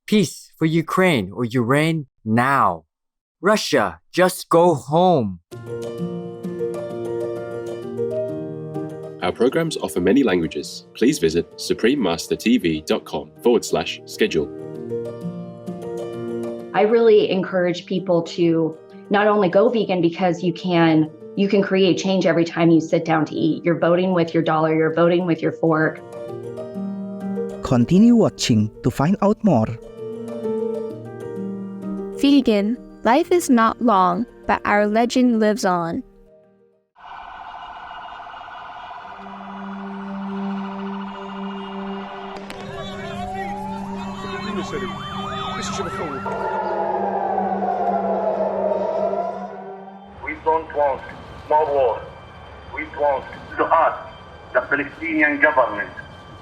Peace for Ukraine or Ukraine now. Russia, just go home. Our programs offer many languages. Please visit suprememastertv.com/schedule. I really encourage people to not only go vegan because you can create change every time you sit down to eat. You're voting with your dollar, you're voting with your fork. Continue watching to find out more. Vegan, life is not long, but our legend lives on. We don't want more war. We want to ask the Palestinian government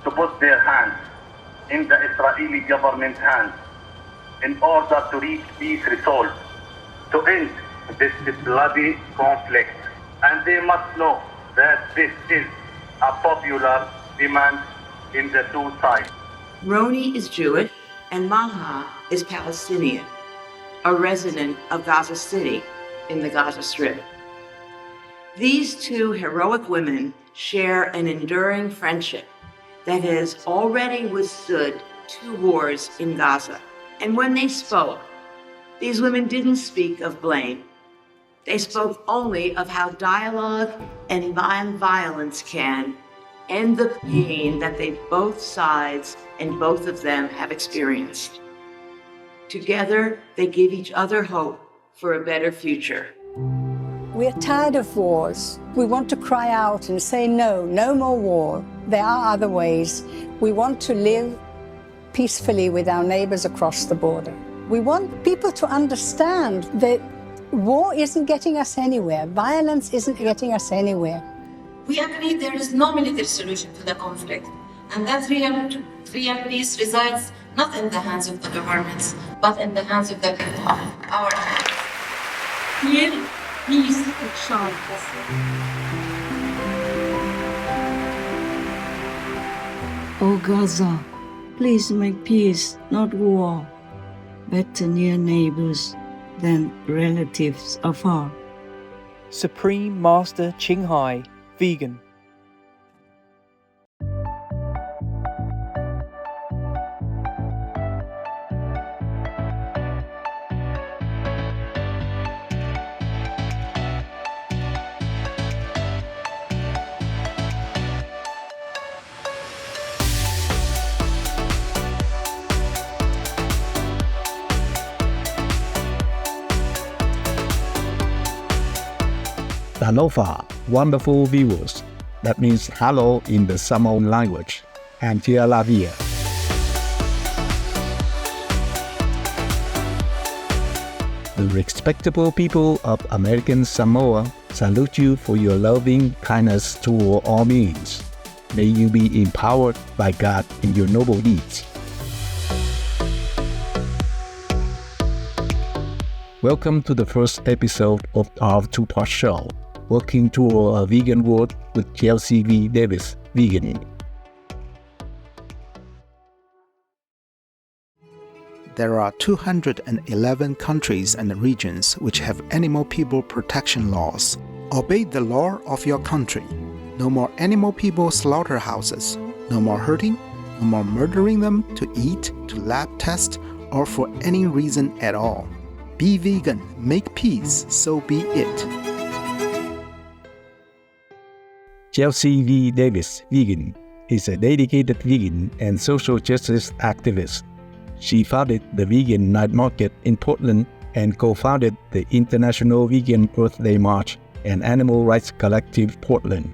to put their hands in the Israeli government's hands in order to reach peace resolve, to end this bloody conflict. And they must know that this is a popular demand in the two sides. Roni is Jewish and Maha is Palestinian, a resident of Gaza City in the Gaza Strip. These two heroic women share an enduring friendship that has already withstood 2 wars in Gaza. And when they spoke, these women didn't speak of blame. They spoke only of how dialogue and violence can end the pain that both sides and both of them have experienced. Together, they give each other hope for a better future. We're tired of wars. We want to cry out and say, no more war. There are other ways. We want to live peacefully with our neighbors across the border. We want people to understand that war isn't getting us anywhere. Violence isn't getting us anywhere. We agree there is no military solution to the conflict, and that real peace resides not in the hands of the governments, but in the hands of the people, our hands. Here, peace shall Oh Gaza, please make peace, not war. Better near neighbors than relatives afar. Supreme Master Ching Hai, vegan. Aloha, wonderful viewers. That means hello in the Samoan language. And Tia La Via. The respectable people of American Samoa salute you for your loving kindness toward all beings. May you be empowered by God in your noble deeds. Welcome to the first episode of our 2-part show, Working Toward a Vegan World with Chelsea V. Davis, vegan. There are 211 countries and regions which have animal people protection laws. Obey the law of your country. No more animal people slaughterhouses. No more hurting. No more murdering them to eat, to lab test, or for any reason at all. Be vegan, make peace, so be it. Chelsea V. Davis, vegan, is a dedicated vegan and social justice activist. She founded the Vegan Night Market in Portland and co-founded the International Vegan Earth Day March and Animal Rights Collective Portland.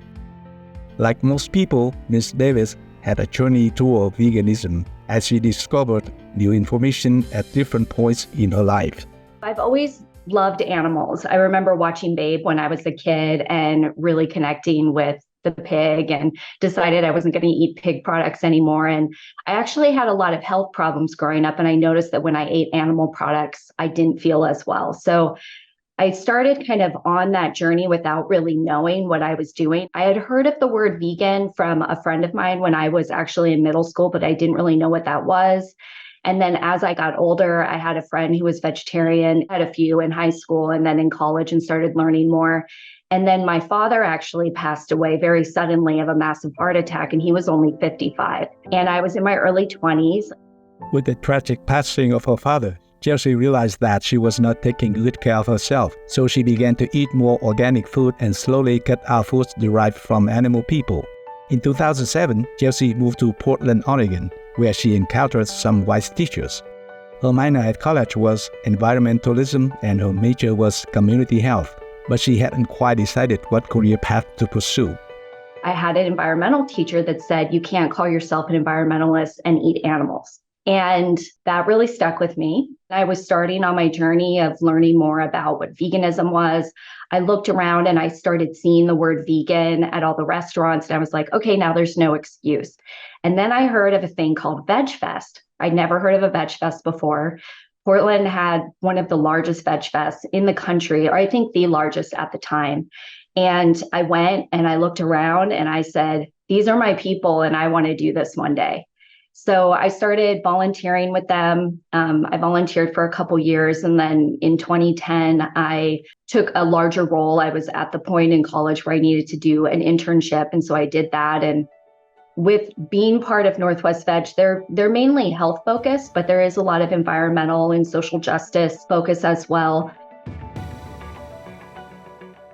Like most people, Ms. Davis had a journey toward veganism as she discovered new information at different points in her life. I've always loved animals. I remember watching Babe when I was a kid and really connecting with the pig and decided I wasn't going to eat pig products anymore. And I actually had a lot of health problems growing up. And I noticed that when I ate animal products, I didn't feel as well. So I started kind of on that journey without really knowing what I was doing. I had heard of the word vegan from a friend of mine when I was actually in middle school, but I didn't really know what that was. And then as I got older, I had a friend who was vegetarian, had a few in high school and then in college, and started learning more. And then my father actually passed away very suddenly of a massive heart attack, and he was only 55. And I was in my early 20s. With the tragic passing of her father, Chelsea realized that she was not taking good care of herself, so she began to eat more organic food and slowly cut out foods derived from animal people. In 2007, Chelsea moved to Portland, Oregon, where she encountered some wise teachers. Her minor at college was environmentalism and her major was community health, but she hadn't quite decided what career path to pursue. I had an environmental teacher that said, you can't call yourself an environmentalist and eat animals. And that really stuck with me. I was starting on my journey of learning more about what veganism was. I looked around and I started seeing the word vegan at all the restaurants. And I was like, okay, now there's no excuse. And then I heard of a thing called VEG Fest. I'd never heard of a VEG Fest before. Portland had one of the largest VEG Fests in the country, or I think the largest at the time. And I went and I looked around and I said, these are my people and I want to do this one day. So I started volunteering with them. I volunteered for a couple years. And then in 2010, I took a larger role. I was at the point in college where I needed to do an internship. And so I did that. And with being part of Northwest Veg, they're mainly health focused, but there is a lot of environmental and social justice focus as well.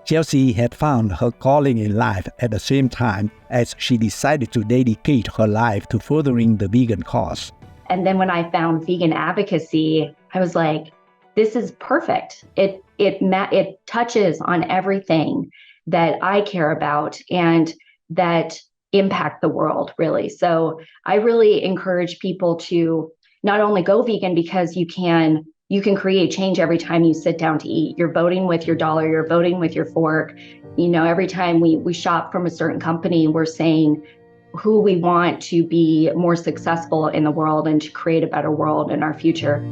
Chelsea had found her calling in life at the same time as she decided to dedicate her life to furthering the vegan cause. And then when I found vegan advocacy, I was like, this is perfect. It touches on everything that I care about and that impact the world, really. So I really encourage people to not only go vegan because you can create change every time you sit down to eat. You're voting with your dollar, you're voting with your fork. You know, every time we shop from a certain company, we're saying who we want to be more successful in the world and to create a better world in our future.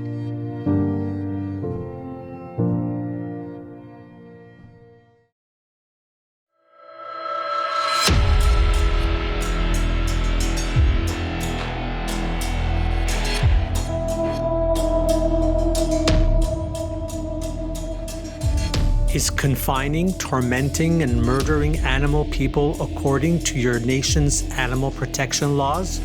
Is confining, tormenting, and murdering animal people according to your nation's animal protection laws?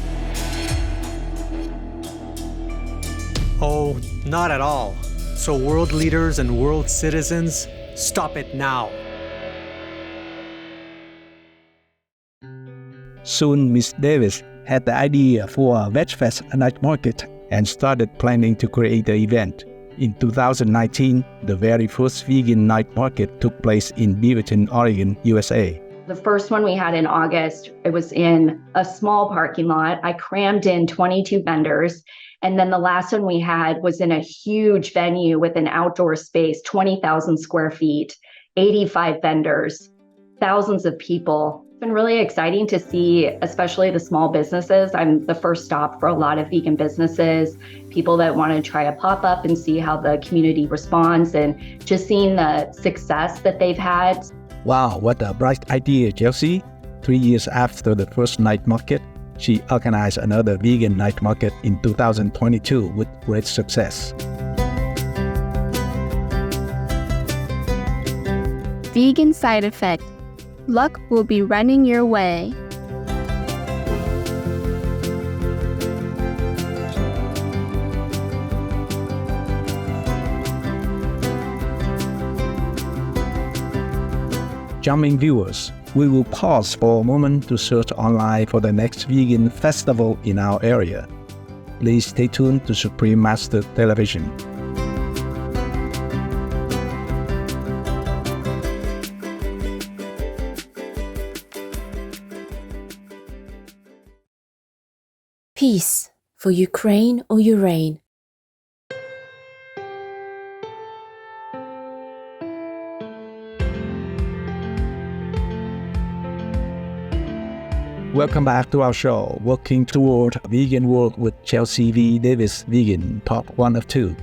Oh, not at all. So world leaders and world citizens, stop it now. Soon, Miss Davis had the idea for a Veg Fest night market and started planning to create the event. In 2019, the very first vegan night market took place in Beaverton, Oregon, USA. The first one we had in August, it was in a small parking lot. I crammed in 22 vendors. And then the last one we had was in a huge venue with an outdoor space, 20,000 square feet, 85 vendors, thousands of people. It's been really exciting to see, especially the small businesses. I'm the first stop for a lot of vegan businesses, people that want to try a pop-up and see how the community responds, and just seeing the success that they've had. Wow, what a bright idea, Chelsea. 3 years after the first night market, she organized another vegan night market in 2022 with great success. Vegan side effect. Luck will be running your way. Charming viewers, we will pause for a moment to search online for the next vegan festival in our area. Please stay tuned to Supreme Master Television. Peace for Ukraine or Urane. Welcome back to our show, Working Toward a Vegan World with Chelsea V. Davis Vegan, part 1 of 2.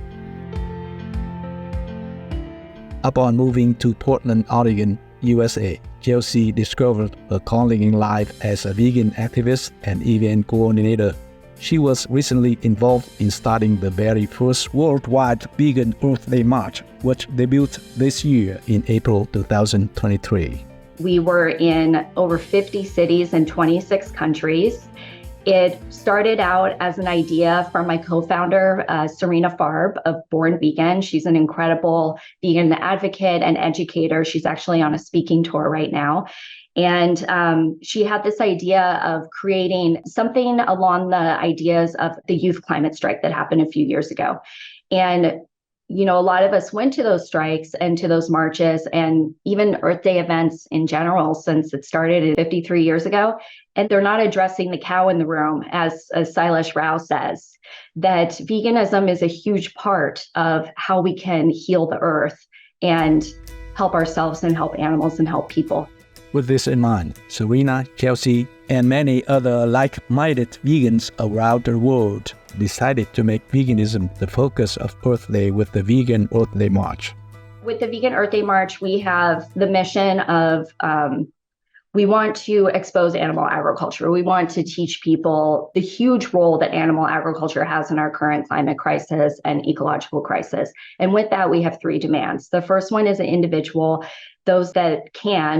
Upon moving to Portland, Oregon, USA, Chelsea discovered her calling in life as a vegan activist and event coordinator. She was recently involved in starting the very first worldwide Vegan Earth Day March, which debuted this year in April 2023. We were in over 50 cities in 26 countries. It started out as an idea from my co-founder, Serena Farb of Born Vegan. She's an incredible vegan advocate and educator. She's actually on a speaking tour right now. And she had this idea of creating something along the ideas of the youth climate strike that happened a few years ago. And you know, a lot of us went to those strikes and to those marches and even Earth Day events in general, since it started 53 years ago. And they're not addressing the cow in the room, as Silas Rao says, that veganism is a huge part of how we can heal the earth and help ourselves and help animals and help people. With this in mind, Serena, Chelsea, and many other like-minded vegans around the world decided to make veganism the focus of Earth Day with the Vegan Earth Day March. With the Vegan Earth Day March, we have the mission of we want to expose animal agriculture. We want to teach people the huge role that animal agriculture has in our current climate crisis and ecological crisis. And with that, we have three demands. The first one is an individual. Those that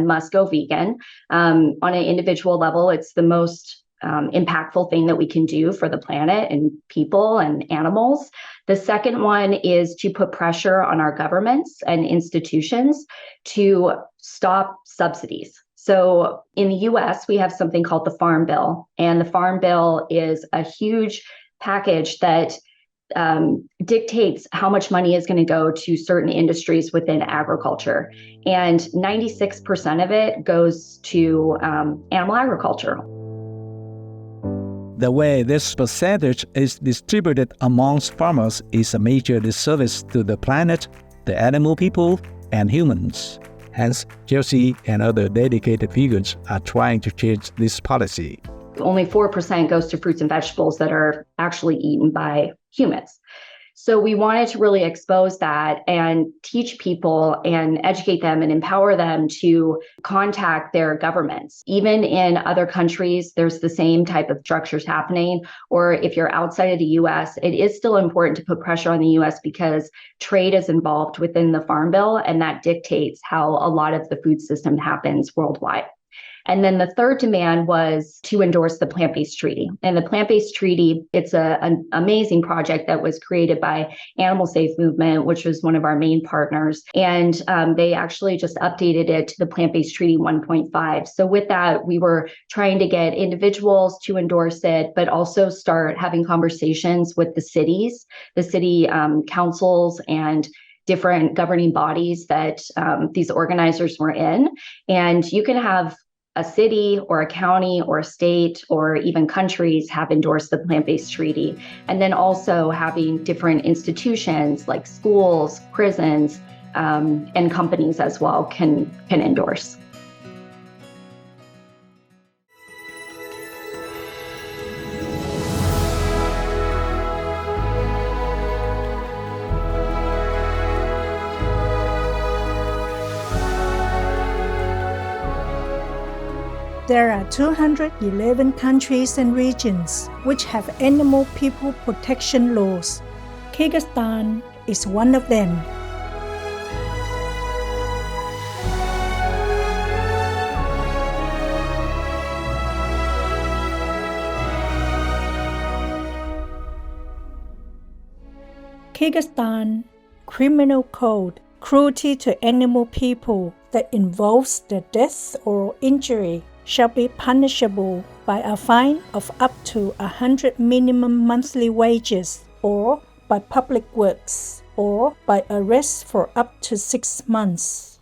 must go vegan. On an individual level, it's the most impactful thing that we can do for the planet and people and animals. The second one is to put pressure on our governments and institutions to stop subsidies. So in the US, we have something called the Farm Bill, and the Farm Bill is a huge package that dictates how much money is going to go to certain industries within agriculture. And 96% of it goes to animal agriculture. The way this percentage is distributed amongst farmers is a major disservice to the planet, the animal people, and humans. Hence, Chelsea and other dedicated vegans are trying to change this policy. Only 4% goes to fruits and vegetables that are actually eaten by humans. So we wanted to really expose that and teach people and educate them and empower them to contact their governments. Even in other countries, there's the same type of structures happening. Or if you're outside of the US, it is still important to put pressure on the US because trade is involved within the Farm Bill, and that dictates how a lot of the food system happens worldwide. And then the third demand was to endorse the Plant-Based Treaty. And the Plant-Based Treaty, it's an amazing project that was created by Animal Safe Movement, which was one of our main partners. And they actually just updated it to the Plant-Based Treaty 1.5. So with that, we were trying to get individuals to endorse it, but also start having conversations with the cities, the city councils, and different governing bodies that these organizers were in. And you can have a city or a county or a state or even countries have endorsed the Plant-Based Treaty. And then also having different institutions like schools, prisons, and companies as well can endorse. There are 211 countries and regions which have animal people protection laws. Kyrgyzstan is one of them. Kyrgyzstan Criminal Code, cruelty to animal people that involves the death or injury shall be punishable by a fine of up to 100 minimum monthly wages, or by public works, or by arrest for up to 6 months.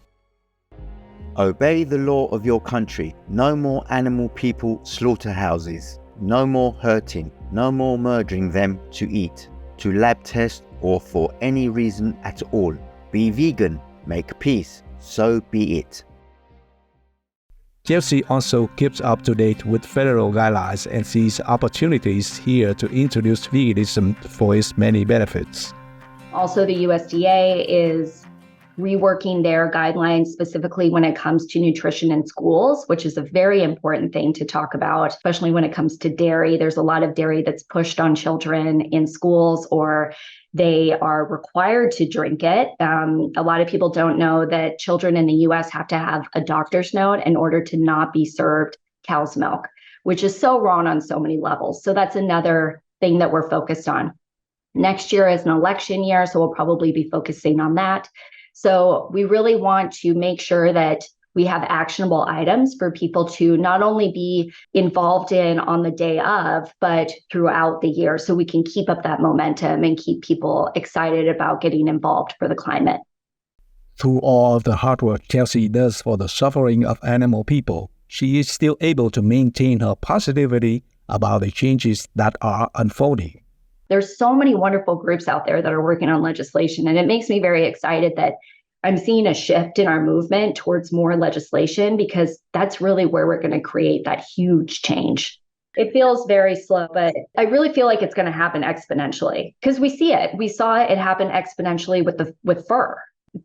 Obey the law of your country. No more animal people slaughterhouses. No more hurting. No more murdering them to eat, to lab test, or for any reason at all. Be vegan. Make peace. So be it. Chelsea also keeps up to date with federal guidelines and sees opportunities here to introduce veganism for its many benefits. Also, the USDA is reworking their guidelines specifically when it comes to nutrition in schools, which is a very important thing to talk about, especially when it comes to dairy. There's a lot of dairy that's pushed on children in schools, or they are required to drink it. A lot of people don't know that children in the US have to have a doctor's note in order to not be served cow's milk, which is so wrong on so many levels. So that's another thing that we're focused on. Next year is an election year, so we'll probably be focusing on that. So we really want to make sure that we have actionable items for people to not only be involved in on the day of, but throughout the year, so we can keep up that momentum and keep people excited about getting involved for the climate. Through all of the hard work Chelsea does for the suffering of animal people, she is still able to maintain her positivity about the changes that are unfolding. There's so many wonderful groups out there that are working on legislation, and it makes me very excited that I'm seeing a shift in our movement towards more legislation, because that's really where we're going to create that huge change. It feels very slow, but I really feel like it's going to happen exponentially, because we see it. We saw it happen exponentially with fur.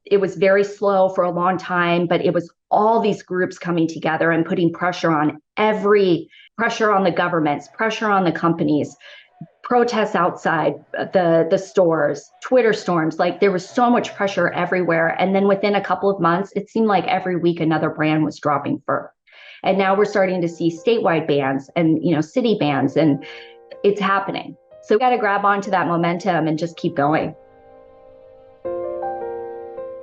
It was very slow for a long time, but it was all these groups coming together and putting pressure on the governments, pressure on the companies, protests outside the stores, Twitter storms. Like, there was so much pressure everywhere. And then within a couple of months, it seemed like every week another brand was dropping fur. And now we're starting to see statewide bans and, city bans, and it's happening. So we got to grab onto that momentum and just keep going.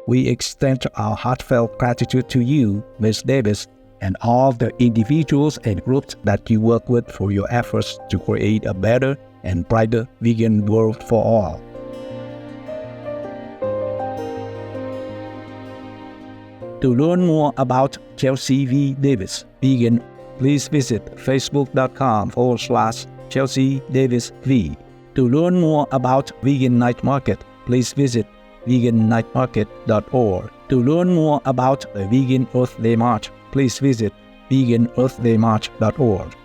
We extend our heartfelt gratitude to you, Ms. Davis, and all the individuals and groups that you work with for your efforts to create a better and brighter vegan world for all. To learn more about Chelsea V. Davis, vegan, please visit facebook.com/Chelsea Davis V. To learn more about Vegan Night Market, please visit vegannightmarket.org. To learn more about the Vegan Earth Day March, please visit veganearthdaymarch.org.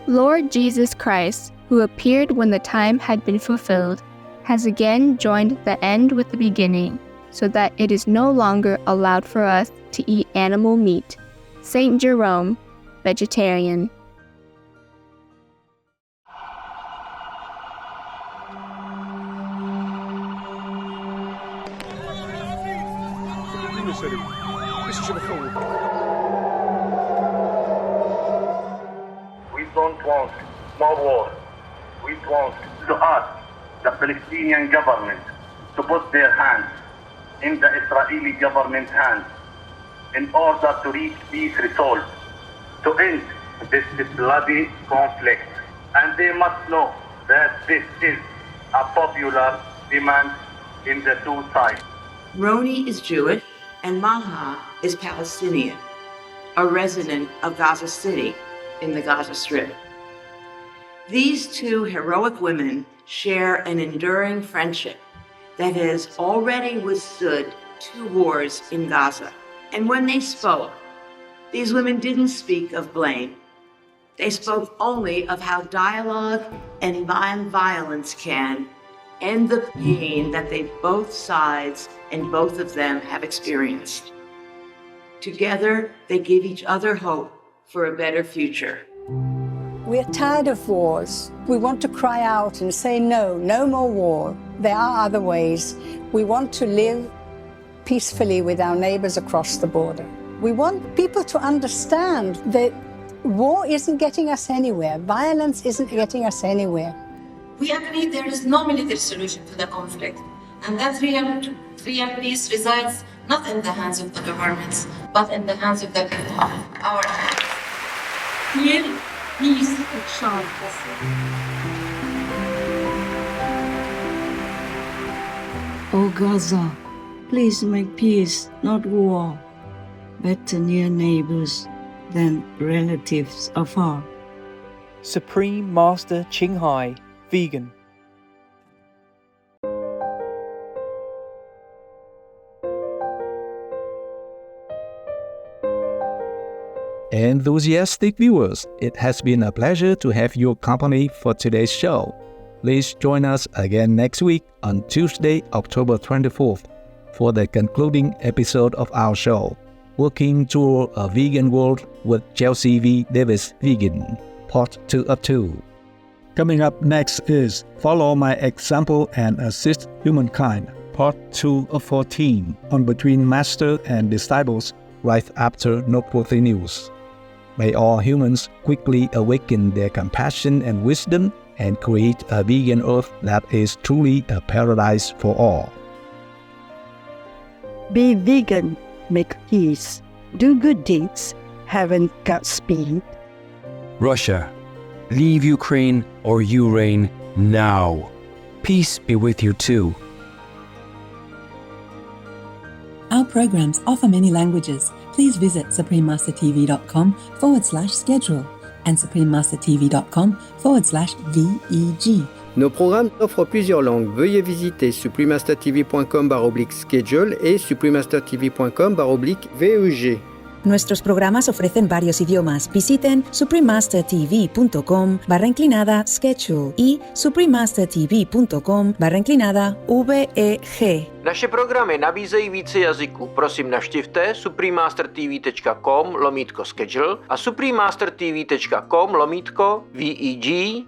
Lord Jesus Christ, who appeared when the time had been fulfilled, has again joined the end with the beginning, so that it is no longer allowed for us to eat animal meat. Saint Jerome, vegetarian. We don't want more war. We want to ask the Palestinian government to put their hands in the Israeli government's hands in order to reach peace resolve, to end this bloody conflict. And they must know that this is a popular demand in the two sides. Roni is Jewish and Maha is Palestinian, a resident of Gaza City in the Gaza Strip. These two heroic women share an enduring friendship that has already withstood 2 wars in Gaza. And when they spoke, these women didn't speak of blame. They spoke only of how dialogue and nonviolence can end the pain that both sides and both of them have experienced. Together, they give each other hope for a better future. We're tired of wars. We want to cry out and say no, no more war. There are other ways. We want to live peacefully with our neighbors across the border. We want people to understand that war isn't getting us anywhere. Violence isn't getting us anywhere. We agree there is no military solution to the conflict, and that real peace resides not in the hands of the governments, but in the hands of the people, our hands. Real peace shall. O Gaza, please make peace, not war. Better near neighbors than relatives afar. Supreme Master Ching Hai, vegan. Enthusiastic viewers, it has been a pleasure to have your company for today's show. Please join us again next week on Tuesday, October 24th for the concluding episode of our show, Working Toward a Vegan World with Chelsea V. Davis Vegan, Part 2 of 2. Coming up next is Follow My Example and Assist Humankind, Part 2 of 14, on Between Master and Disciples, right after noteworthy news. May all humans quickly awaken their compassion and wisdom and create a vegan earth that is truly a paradise for all. Be vegan, make peace, do good deeds, haven't got speed. Russia, leave Ukraine or you reign now. Peace be with you too. Our programs offer many languages. Please visit suprememastertv.com/schedule and suprememastertv.com/VEG. Nos programmes offrent plusieurs langues. Veuillez visiter suprememastertv.com/schedule et suprememastertv.com/VEG. Nuestros programas ofrecen varios idiomas. Visiten suprememastertv.com/schedule y suprememastertv.com/VEG. Naše programy nabízejí více jazyků. Prosím navštivte suprememastertv.com/schedule a suprememastertv.com/VEG